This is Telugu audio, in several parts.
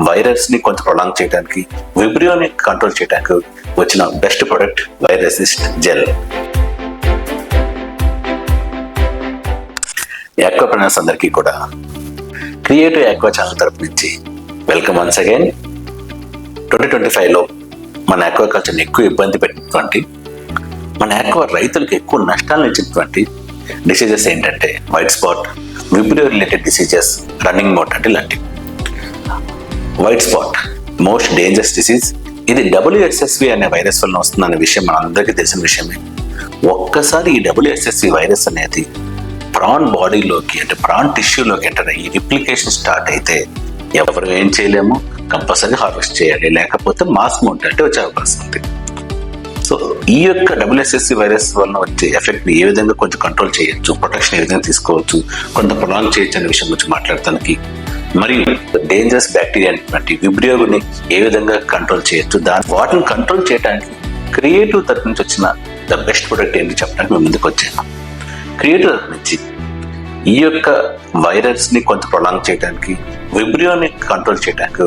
వైరస్ ని కొంత ప్రొలాంగ్ చేయడానికి, విబ్రియోని కంట్రోల్ చేయడానికి వచ్చిన బెస్ట్ ప్రొడక్ట్ వైరసిస్ట్ జెల్. ఆక్వాప్రెనర్స్ అందరికీ కూడా క్రియేటివ్ ఆక్వా ఛానల్ తరపు నుంచి వెల్కమ్ వన్స్ అగైన్. 2025లో మన ఆక్వాకల్చర్ని ఎక్కువ ఇబ్బంది పెట్టినటువంటి, మన ఆక్వా రైతులకు ఎక్కువ నష్టాలను ఇచ్చినటువంటి డిసీజెస్ ఏంటంటే white spot, vibrio related diseases, running mortality లాంటివి. White spot most dangerous disease. ఇది WSSV అనే వైరస్ వల్ల వస్తుందనే విషయం మనందరికీ తెలిసిన విషయమే. ఒక్కసారి ఈ WSSV వైరస్ అనేది ప్రాన్ బాడీలోకి, అంటే ప్రాన్ టిష్యూలోకి ఎంటర్ అయ్యి రిప్లికేషన్ స్టార్ట్ అయితే ఎవరు ఏం చేయలేము, కంపల్సరీ హార్వెస్ట్ చేయాలి, లేకపోతే మాస్ మోర్టాలిటీ వచ్చే అవకాశం ఉంది. సో ఈ యొక్క WSSV వైరస్ వల్ల వచ్చే ఎఫెక్ట్ ని ఏ విధంగా కొంచెం కంట్రోల్ చేయొచ్చు, ప్రొటెక్షన్ ఏ విధంగా తీసుకోవచ్చు, కొంత ప్రొలాంగ్ చేయొచ్చు అనే విషయం గురించి మాట్లాడటానికి, మరియు డేంజరస్ బ్యాక్టీరియా అనేటువంటి విబ్రియోని ఏ విధంగా కంట్రోల్ చేయొచ్చు, వాటిని కంట్రోల్ చేయడానికి క్రియేటివ్ తరపు నుంచి వచ్చిన ద బెస్ట్ ప్రొడక్ట్ ఏంటి చెప్పడానికి మేము ముందుకు వచ్చాను. క్రియేటివ్ తరపు నుంచి ఈ యొక్క వైరస్ ని కొంత ప్రొలాంగ్ చేయడానికి, విబ్రియోని కంట్రోల్ చేయడానికి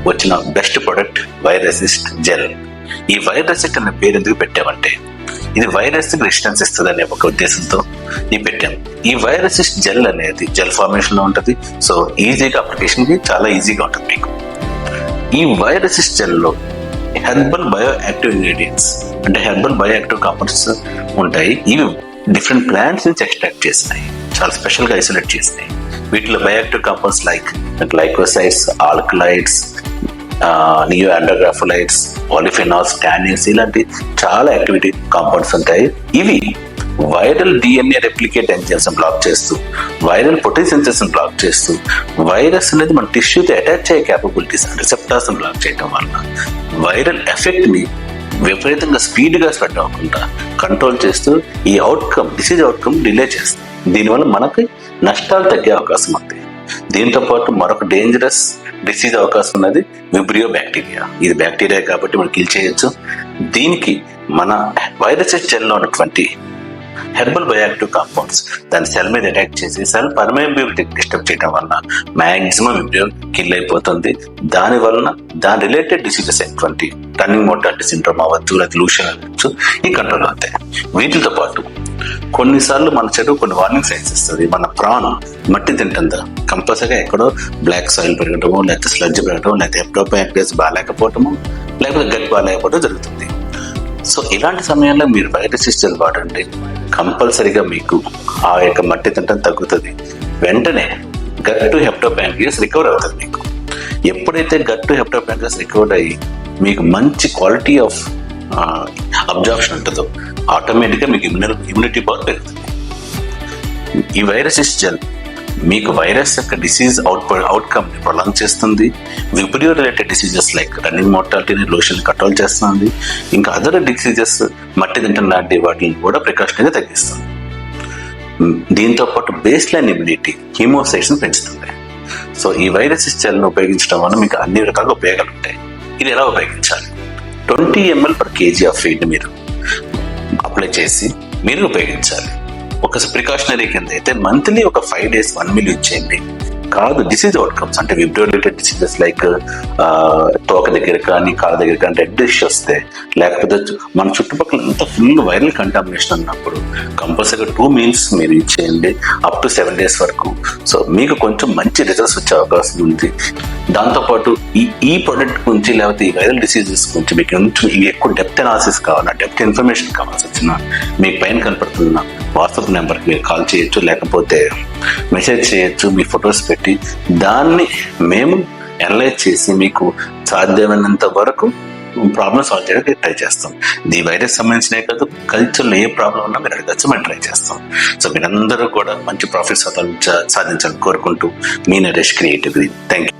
వచ్చిన బెస్ట్ ప్రొడక్ట్ వైరసిస్ట్ జెల్. ఈ వైరసిస్ట్ అనే పేరు ఎందుకు పెట్టామంటే, ఇది వైరస్ కి రెసిస్టెన్స్ ఇస్తుంది అనే ఒక ఉద్దేశంతో ఈ పెట్టాం. ఈ వైరసిస్ట్ జెల్ అనేది జెల్ ఫార్మేషన్ లో ఉంటుంది. సో ఈజీగా అప్లికేషన్ కి చాలా ఈజీగా ఉంటుంది మీకు. ఈ వైరసిస్ట్ జెల్ లో హెర్బల్ బయో యాక్టివ్ ఇంగ్రీడియంట్స్, అంటే హెర్బల్ బయో యాక్టివ్ కాంపౌండ్స్ ఉంటాయి. ఇవి డిఫరెంట్ ప్లాంట్స్ నుంచి ఎక్స్ట్రాక్ట్ చేసినాయి, చాలా స్పెషల్ గా ఐసోలేట్ చేసినాయి. వీటిలో bio active compounds like glycosides, alkaloids, neo andrographolides, polyphenols, tannins, ఇలాంటి చాలా యాక్టివిటీ కాంపౌండ్స్ ఉంటాయి. ఇవి viral DNA replicate enzymes block చేస్తూ, వైరల్ ప్రోటీన్ సింథసిస్ బ్లాక్ చేస్తూ, వైరస్ అనేది మన టిష్యూతో అటాచ్ అయ్యే క్యాపబిలిటీస్, రిసెప్టార్స్ బ్లాక్ చేయడం వల్ల వైరల్ ఎఫెక్ట్ ని విపరీతంగా స్పీడ్ గా స్ప్రెడ్ అవ్వకుండా కంట్రోల్ చేస్తూ ఈ అవుట్కమ్, డిసీజ్ అవుట్కమ్ డిలే చేస్తుంది. దీనివల్ల మనకి నష్టాలు తగ్గే అవకాశం ఉంది. దీంతో పాటు మరొక డేంజరస్ డిసీజ్ అవకాశం ఉన్నది విబ్రియో బ్యాక్టీరియా. ఇది బ్యాక్టీరియా కాబట్టి మనం కిల్ చేయొచ్చు. దీనికి మన వైరసెస్ జెల్ లో ఉన్నటువంటి హెర్బల్ బయోయాక్టివ్ కాంపౌండ్స్ దాని సెల్ మీద అటాక్ చేసి సెల్ పర్మేబిలిటీ డిస్టర్బ్ చేయడం వల్ల మాక్సిమం విబ్రియో కిల్ అయిపోతుంది. దాని వలన దాని రిలేటెడ్ డిసీజెస్ అయినటువంటి రన్నింగ్ మోర్టాలిటీ సిండ్రోమ్ అవ్వచ్చు, లేదా లూషన్ అవ్వచ్చు, ఈ కంట్రోల్ అవుతాయి. వీటితో పాటు కొన్నిసార్లు మన చెరువు కొన్ని వార్నింగ్ సైన్స్ ఇస్తుంది. మన ప్రాన్ మట్టి తింటుందా, కంపల్సరీగా ఎక్కడో బ్లాక్ సాయిల్ పెరగటము, లేకపోతే స్లడ్జ్ పెరగటం, లేకపోతే హెప్టోపాంక్రియాస్ బాగాలేకపోవటము, లేకపోతే గట్ బాగాలేకపోవడం జరుగుతుంది. సో ఇలాంటి సమయంలో మీరు వైరసిస్ట్ జెల్ వాడండి. కంపల్సరీగా మీకు ఆ యొక్క మట్టి తింటం తగ్గుతుంది. వెంటనే గట్ టు హెప్టోపాంక్రియాస్ రికవర్ అవుతుంది. మీకు ఎప్పుడైతే గట్ టు హెప్టోపాంక్రియాస్ రికవర్ అయ్యి మీకు మంచి క్వాలిటీ ఆఫ్ అబ్జార్ప్షన్ ఉంటుందో ఆటోమేటిక్గా మీకు ఇమ్యూనిటీ పవర్ పెరుగుతుంది. ఈ వైరసిస్ట్ జెల్ మీకు వైరస్ యొక్క డిసీజ్ అవుట్కమ్ ని ప్రొలాంగ్ చేస్తుంది. Vibrio related diseases like running మోర్టాలిటీని, లూషన్ కంట్రోల్ చేస్తుంది. ఇంకా అదర్ డిసీజెస్, మట్టి తింటం లాంటి వాటిని కూడా ప్రికాషన్గా తగ్గిస్తుంది. దీంతో పాటు బేస్ లైన్ ఇమ్యూనిటీ, హీమోసైట్స్ ని పెంచుతుంది. సో ఈ వైరసిస్ట్ జెల్ ను ఉపయోగించడం వల్ల మీకు అన్ని రకాలుగా ఉపయోగాలు ఉంటాయి. ఇది ఎలా ఉపయోగించాలి? 20 ml per kg of feed మీరు అప్లై చేసి మీరు ఉపయోగించాలి. ఒక ప్రికాషనరీ కింద అయితే మంత్లీ ఒక 5 days 1 ml ఇచ్చేయండి. కాదు డిసీజ్ అవుట్కమ్స్ అంటే విబ్రియో రిలేటెడ్ డిసీజెస్ లైక్ తోక దగ్గర కానీ కాళ్ళ దగ్గర కానీ రెడ్ డిష్ వస్తే, లేకపోతే మన చుట్టుపక్కల అంత ఫుల్ వైరల్ కంటామినేషన్ అన్నప్పుడు కంపల్సరీగా 2 meals మీరు ఇచ్చేయండి అప్ టు 7 days వరకు. సో మీకు కొంచెం మంచి రిజల్ట్స్ వచ్చే అవకాశం ఉంది. దాంతోపాటు ఈ ప్రొడక్ట్ గురించి, లేకపోతే ఈ వైరల్ డిసీజెస్ గురించి మీకు ఎక్కువ డెప్త్ అనాలిసిస్ కావాలా, డెప్త్ ఇన్ఫర్మేషన్ కావాల్సి వచ్చిన మీకు పైన కనపడుతున్న వాట్సాప్ నెంబర్కి మీరు కాల్ చేయొచ్చు, లేకపోతే మెసేజ్ చేయొచ్చు. మీ ఫొటోస్ పెట్టి దాన్ని మేము అనలైజ్ చేసి మీకు సాధ్యమైనంత వరకు ప్రాబ్లమ్ సాల్వ్ చేయడానికి ట్రై చేస్తాం. ఈ వైరస్ సంబంధించినే కాదు, కల్చర్లో ఏ ప్రాబ్లం ఉన్నా మీరు అడగచ్చు, మేము ట్రై చేస్తాం. సో మీరందరూ కూడా మంచి ప్రాఫిట్ సాధించాలని కోరుకుంటూ మీ నరేష్ క్రియేటివ్. Thank you.